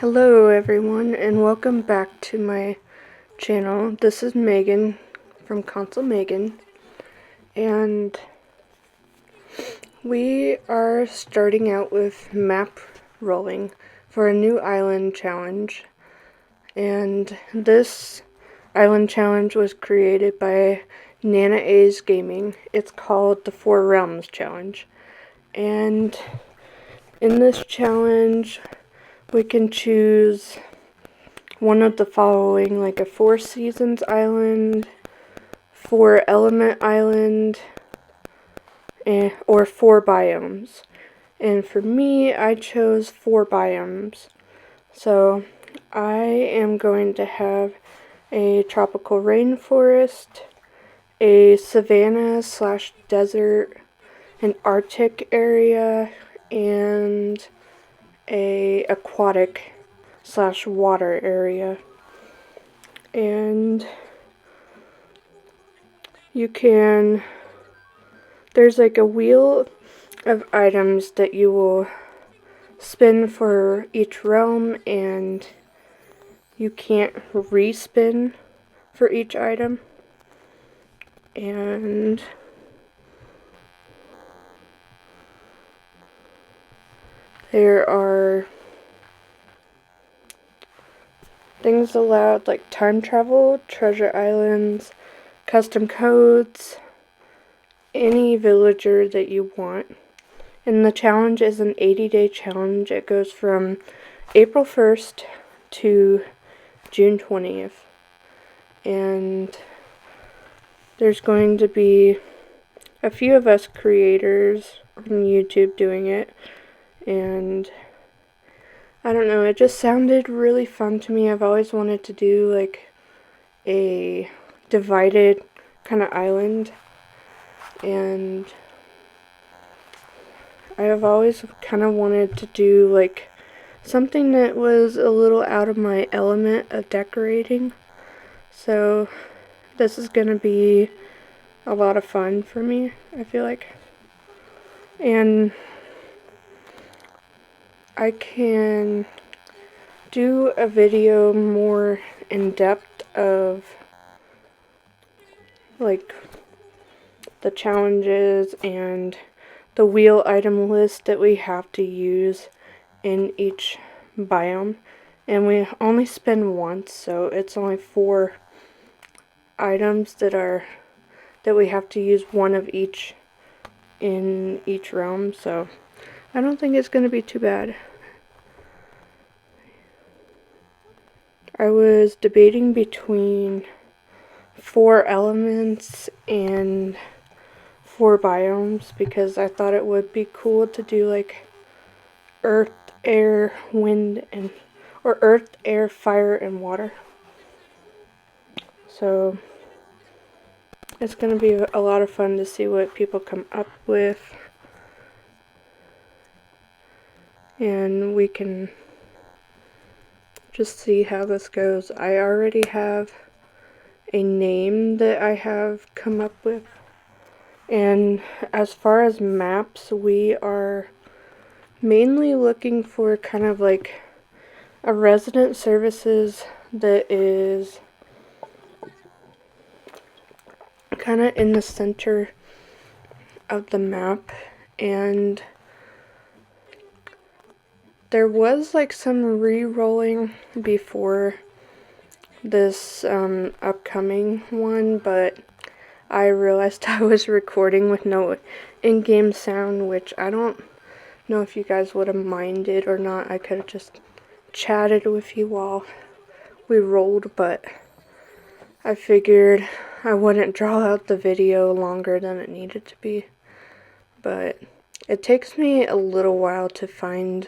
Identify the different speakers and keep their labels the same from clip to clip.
Speaker 1: Hello everyone and welcome back to my channel. This is Megan from Console Megan, and we are starting out with map rolling for a new island challenge. And this island challenge was created by Nana A's Gaming. It's called the Four Realms Challenge. And in this challenge we can choose one of the following, like a 4 seasons island, 4 element island, or 4 biomes. And for me, I chose 4 biomes. So I am going to have a tropical rainforest, a savanna / desert, an Arctic area, and a aquatic / water area. And there's like a wheel of items that you will spin for each realm, and you can't respin for each item. And there are things allowed like time travel, treasure islands, custom codes, any villager that you want. And the challenge is an 80-day challenge. It goes from April 1st to June 20th. And there's going to be a few of us creators from YouTube doing it. And I don't know, it just sounded really fun to me. I've always wanted to do like a divided kind of island. And I have always kind of wanted to do like something that was a little out of my element of decorating. So this is going to be a lot of fun for me, I feel like. And I can do a video more in depth of like the challenges and the wheel item list that we have to use in each biome. And we only spin once, so it's only 4 items that we have to use one of each in each realm, so I don't think it's going to be too bad. I was debating between 4 elements and 4 biomes because I thought it would be cool to do like earth, air, wind, or earth, air, fire, and water. So it's going to be a lot of fun to see what people come up with. And we can just see how this goes. I already have a name that I have come up with. And as far as maps, we are mainly looking for kind of like a resident services that is kind of in the center of the map. And there was like some re-rolling before this upcoming one, but I realized I was recording with no in-game sound, which I don't know if you guys would have minded or not. I could have just chatted with you while we rolled, but I figured I wouldn't draw out the video longer than it needed to be. But it takes me a little while to find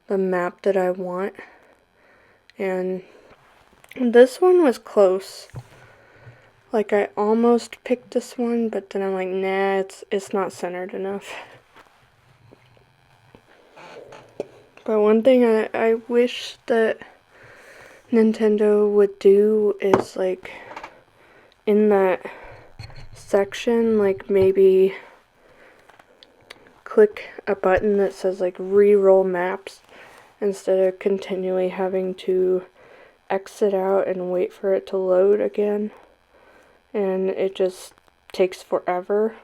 Speaker 1: the map that I want, and this one was close. Like, I almost picked this one, but then I'm like, nah, it's not centered enough. But one thing I wish that Nintendo would do is, like, in that section, like, maybe click a button that says, like, re-roll maps, instead of continually having to exit out and wait for it to load again, and it just takes forever.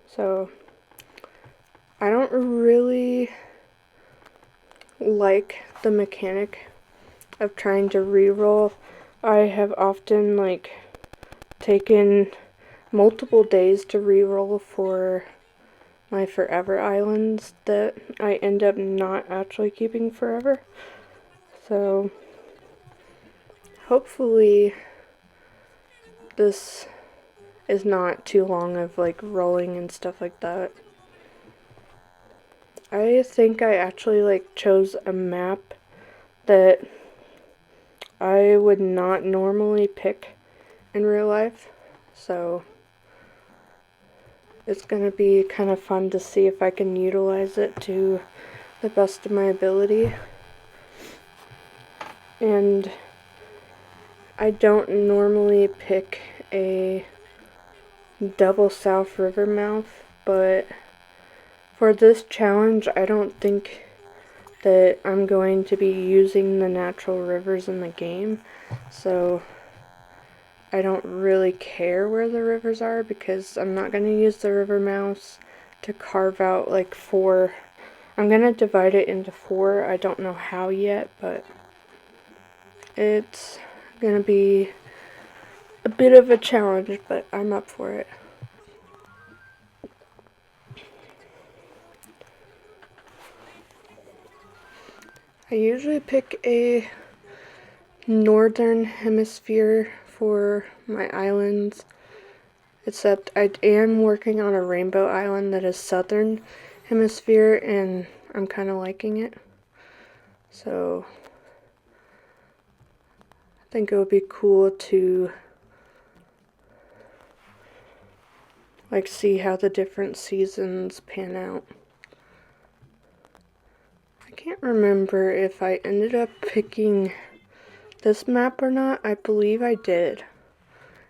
Speaker 1: So I don't really like the mechanic of trying to reroll. I have often taken multiple days to reroll for my forever islands that I end up not actually keeping forever. So hopefully this is not too long of rolling and stuff like that. I think I actually chose a map that I would not normally pick in real life, so it's gonna be kind of fun to see if I can utilize it to the best of my ability. And I don't normally pick a double south river mouth, but for this challenge I don't think that I'm going to be using the natural rivers in the game, so I don't really care where the rivers are because I'm not going to use the river mouse to carve out four. I'm going to divide it into four. I don't know how yet, but it's going to be a bit of a challenge, but I'm up for it. I usually pick a northern hemisphere for my islands, except I am working on a rainbow island that is southern hemisphere, and I'm kind of liking it. So I think it would be cool to see how the different seasons pan out. I can't remember if I ended up picking this map or not. I believe I did.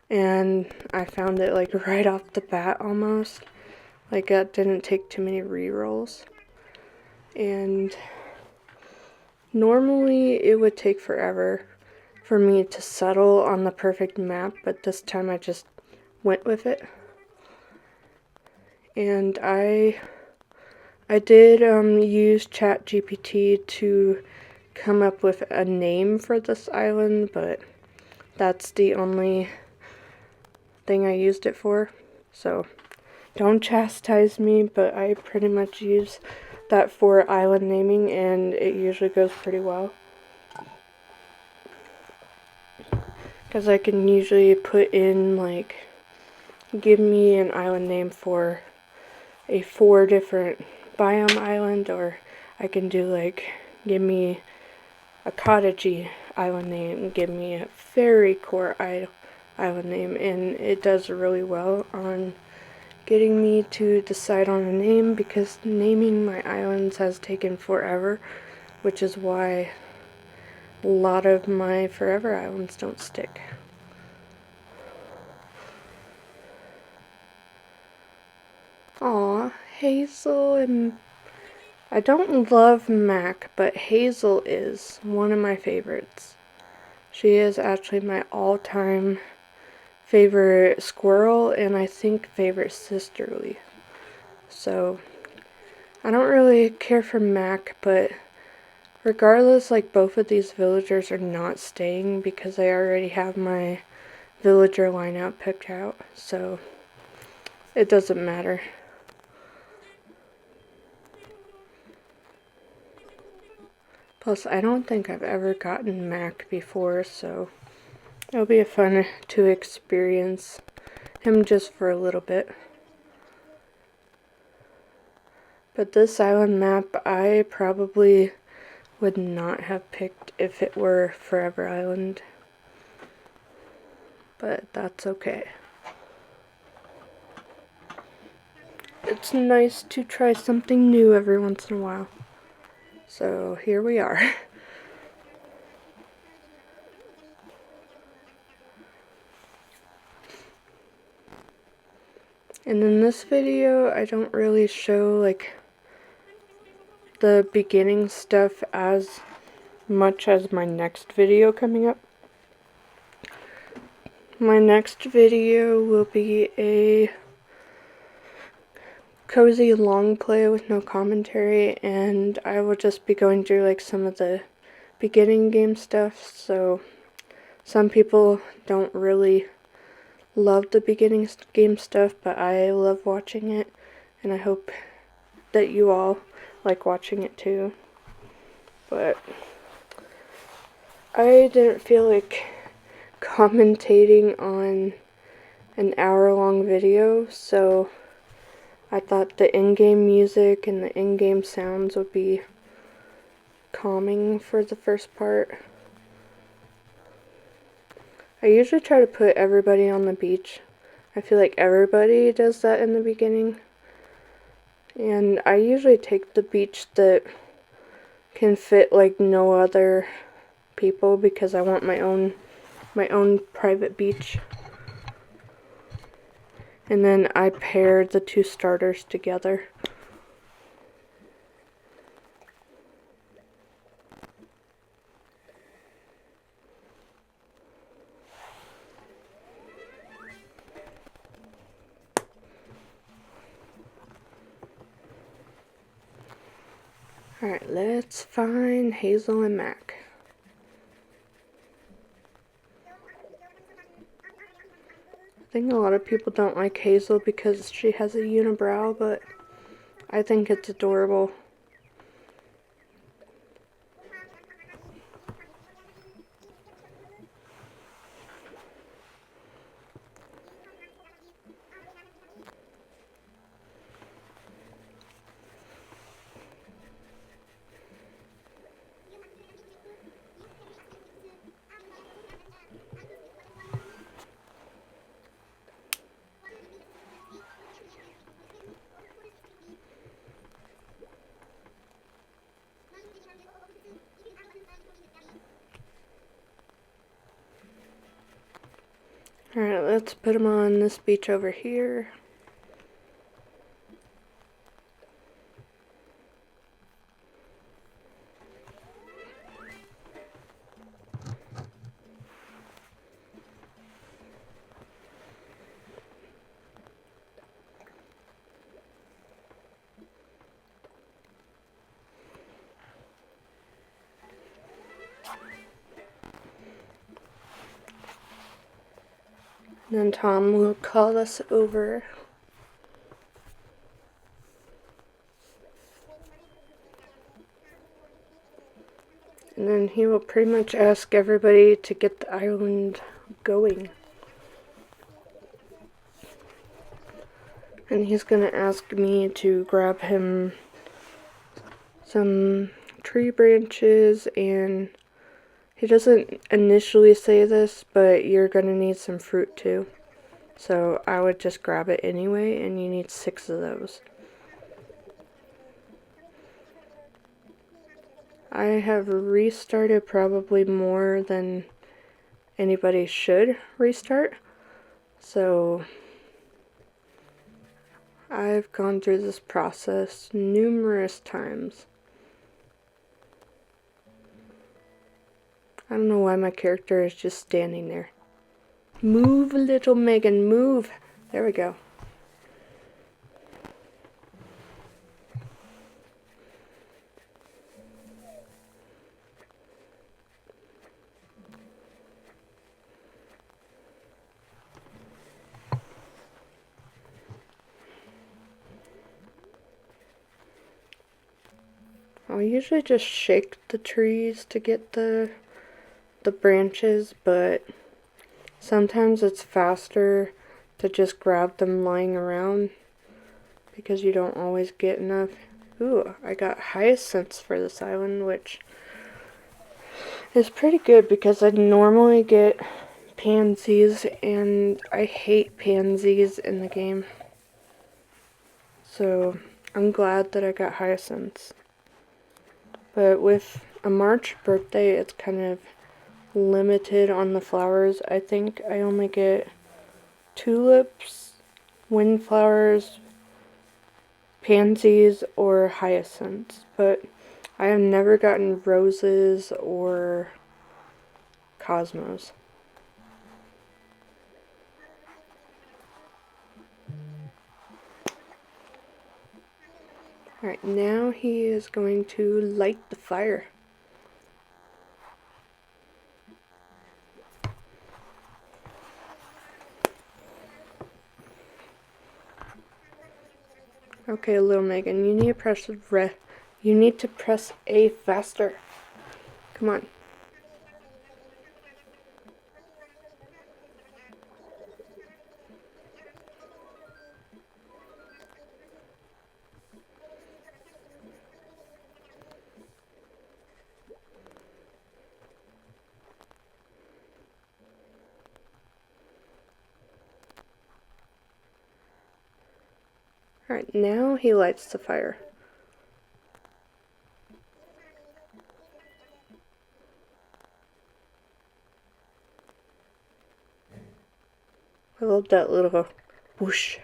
Speaker 1: And I found it right off the bat almost. That didn't take too many rerolls. And normally it would take forever for me to settle on the perfect map, but this time I just went with it. And I did use ChatGPT to come up with a name for this island, but that's the only thing I used it for. So don't chastise me, but I pretty much use that for island naming, and it usually goes pretty well. Because I can usually put in, give me an island name for a 4 different biome island, or I can do, give me a cottagey island name, give me a fairy core island name, and it does really well on getting me to decide on a name, because naming my islands has taken forever, which is why a lot of my forever islands don't stick. Aw, Hazel and... I don't love Mac, but Hazel is one of my favorites. She is actually my all-time favorite squirrel, and I think favorite sisterly. So I don't really care for Mac, but regardless, both of these villagers are not staying because I already have my villager lineup picked out, so it doesn't matter. Plus, I don't think I've ever gotten Mac before, so it'll be fun to experience him just for a little bit. But this island map, I probably would not have picked if it were Forever Island. But that's okay. It's nice to try something new every once in a while. So here we are. And in this video, I don't really show the beginning stuff as much as my next video coming up. My next video will be a cozy long play with no commentary, and I will just be going through like some of the beginning game stuff. So some people don't really love the beginning game stuff, but I love watching it, and I hope that you all like watching it too. But I didn't feel like commentating on an hour-long video, so I thought the in-game music and the in-game sounds would be calming for the first part. I usually try to put everybody on the beach. I feel like everybody does that in the beginning. And I usually take the beach that can fit like no other people because I want my own private beach. And then I pair the two starters together. Alright, let's find Hazel and Mac. I think a lot of people don't like Hazel because she has a unibrow, but I think it's adorable. Alright, let's put them on this beach over here. Then Tom will call us over. And then he will pretty much ask everybody to get the island going. And he's gonna ask me to grab him some tree branches, and he doesn't initially say this, but you're gonna need some fruit too. So I would just grab it anyway, and you need 6 of those. I have restarted probably more than anybody should restart. So I've gone through this process numerous times. I don't know why my character is just standing there. Move, little Megan, move. There we go. I'll usually just shake the trees to get the branches, but sometimes it's faster to just grab them lying around because you don't always get enough. Ooh, I got hyacinths for this island, which is pretty good because I normally get pansies, and I hate pansies in the game. So I'm glad that I got hyacinths. But with a March birthday, it's kind of limited on the flowers. I think I only get tulips, windflowers, pansies or hyacinths, but I have never gotten roses or cosmos. Alright, now he is going to light the fire. Okay, little Megan, you need to press You need to press A faster. Come on. Alright, now he lights the fire. I love that little whoosh.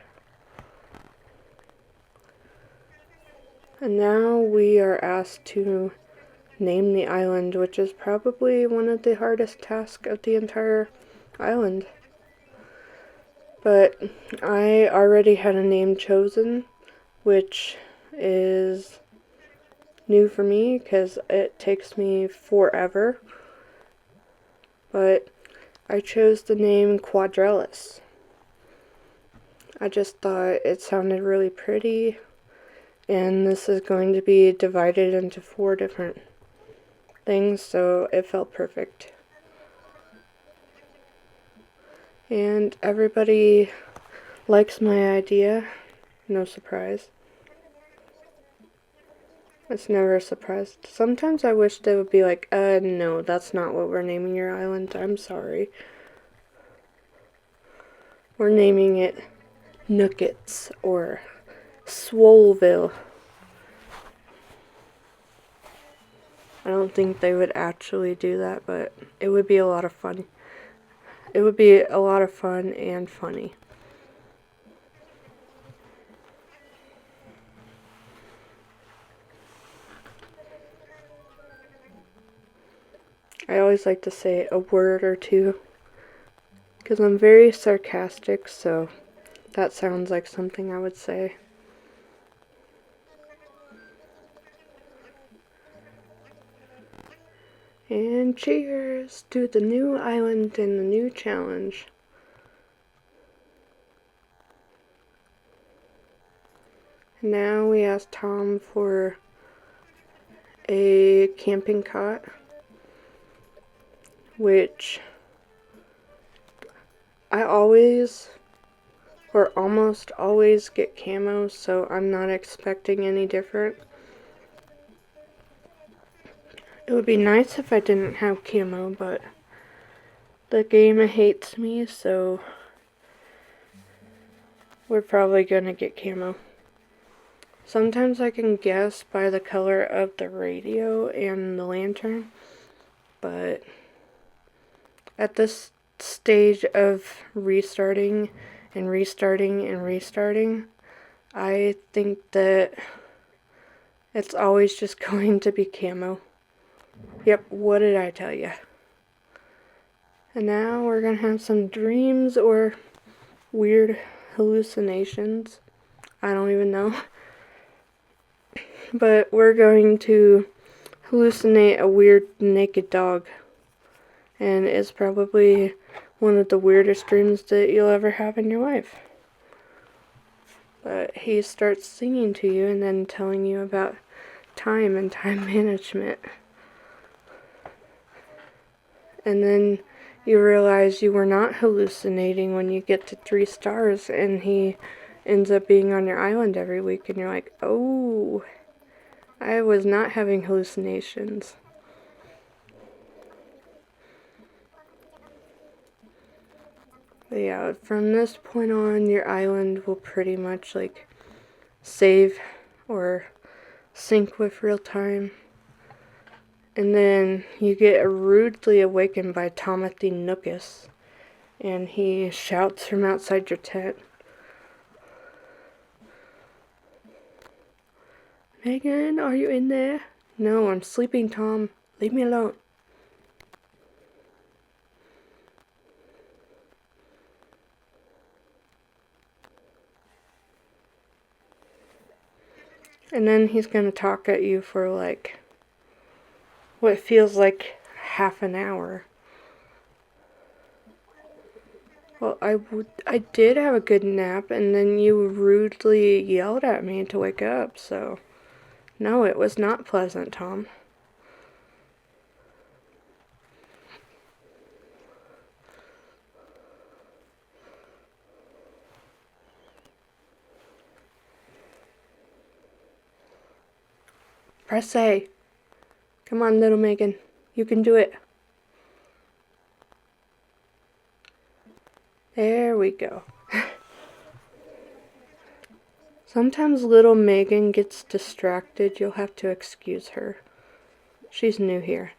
Speaker 1: And now we are asked to name the island, which is probably one of the hardest tasks of the entire island. But I already had a name chosen, which is new for me because it takes me forever. But I chose the name Quadralis. I just thought it sounded really pretty, and this is going to be divided into 4 different things, so it felt perfect. And everybody likes my idea. No surprise. It's never a surprise. Sometimes I wish they would be like, no, that's not what we're naming your island. I'm sorry. We're naming it Nookits or Swoleville. I don't think they would actually do that, but it would be a lot of fun. It would be a lot of fun and funny. I always like to say a word or two because I'm very sarcastic, so that sounds like something I would say. And cheers to the new island and the new challenge. Now we asked Tom for a camping cot, which I always or almost always get camo, so I'm not expecting any different. It would be nice if I didn't have camo, but the game hates me, so we're probably gonna get camo. Sometimes I can guess by the color of the radio and the lantern, but at this stage of restarting and restarting and restarting, I think that it's always just going to be camo. Yep, what did I tell you? And now we're gonna have some dreams or weird hallucinations. I don't even know. But we're going to hallucinate a weird naked dog. And it's probably one of the weirdest dreams that you'll ever have in your life. But he starts singing to you and then telling you about time and time management. And then you realize you were not hallucinating when you get to 3 stars and he ends up being on your island every week and you're like, oh, I was not having hallucinations. But yeah, from this point on, your island will pretty much like save or sync with real time. And then you get rudely awakened by Timothy Nookus, and he shouts from outside your tent. Megan, are you in there? No, I'm sleeping, Tom. Leave me alone. And then he's gonna talk at you for like what feels like half an hour. Well, I did have a good nap, and then you rudely yelled at me to wake up, so no, it was not pleasant, Tom. Press A. Come on, little Megan. You can do it. There we go. Sometimes little Megan gets distracted. You'll have to excuse her. She's new here.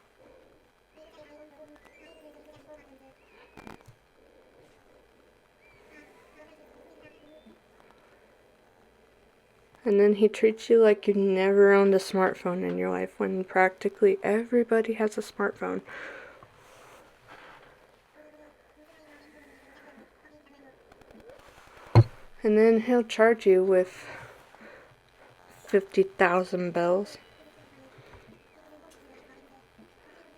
Speaker 1: And then he treats you like you've never owned a smartphone in your life when practically everybody has a smartphone. And then he'll charge you with 50,000 bells.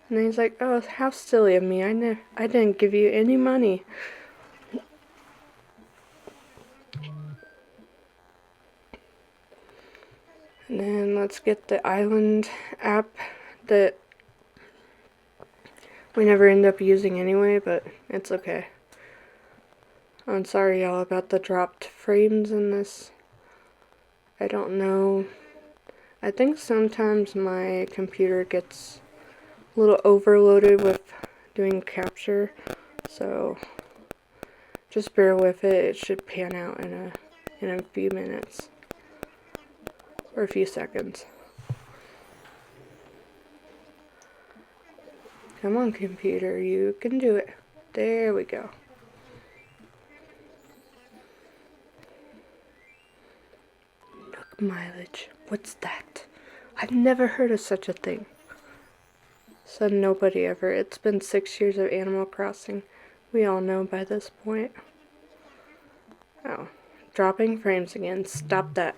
Speaker 1: And then he's like, oh, how silly of me. I didn't give you any money. And then let's get the island app that we never end up using anyway, but it's okay. I'm sorry, y'all, about the dropped frames in this. I don't know. I think sometimes my computer gets a little overloaded with doing capture, so just bear with it. It should pan out in a few minutes or a few seconds. Come on, computer, you can do it. There we go. Nook mileage. What's that? I've never heard of such a thing. Said nobody ever. It's been 6 years of Animal Crossing. We all know by this point. Oh, dropping frames again. Stop that.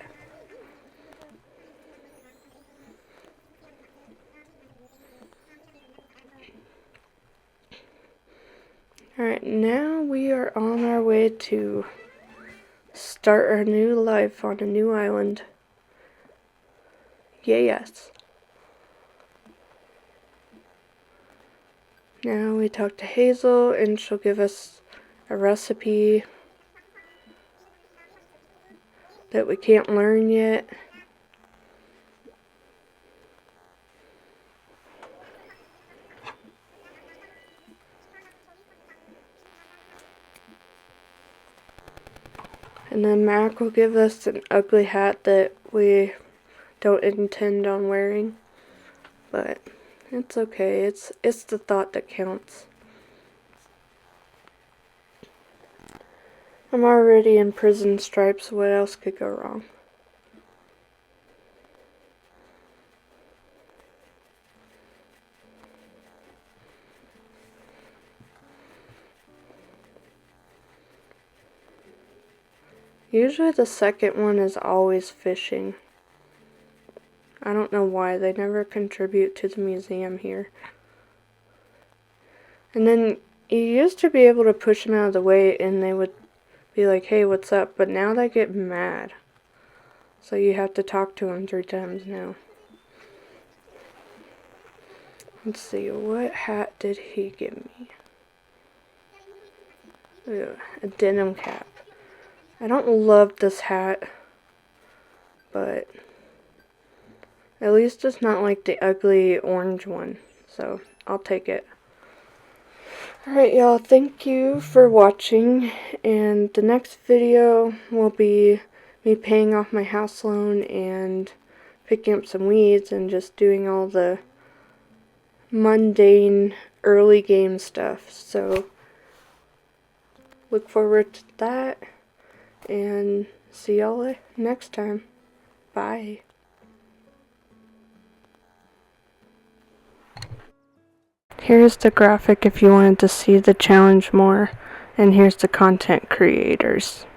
Speaker 1: Alright, now we are on our way to start our new life on a new island. Yes. Now we talk to Hazel and she'll give us a recipe that we can't learn yet. And then Mac will give us an ugly hat that we don't intend on wearing. But it's okay. It's the thought that counts. I'm already in prison stripes. What else could go wrong? Usually the second one is always fishing. I don't know why. They never contribute to the museum here. And then you used to be able to push them out of the way and they would be like, hey, what's up? But now they get mad. So you have to talk to them 3 times now. Let's see, what hat did he give me? Ugh, a denim cap. I don't love this hat, but at least it's not like the ugly orange one, so I'll take it. Alright, y'all, thank you for watching, and the next video will be me paying off my house loan and picking up some weeds and just doing all the mundane early game stuff. So look forward to that. And see y'all next time. Bye. Here's the graphic if you wanted to see the challenge more, and here's the content creators.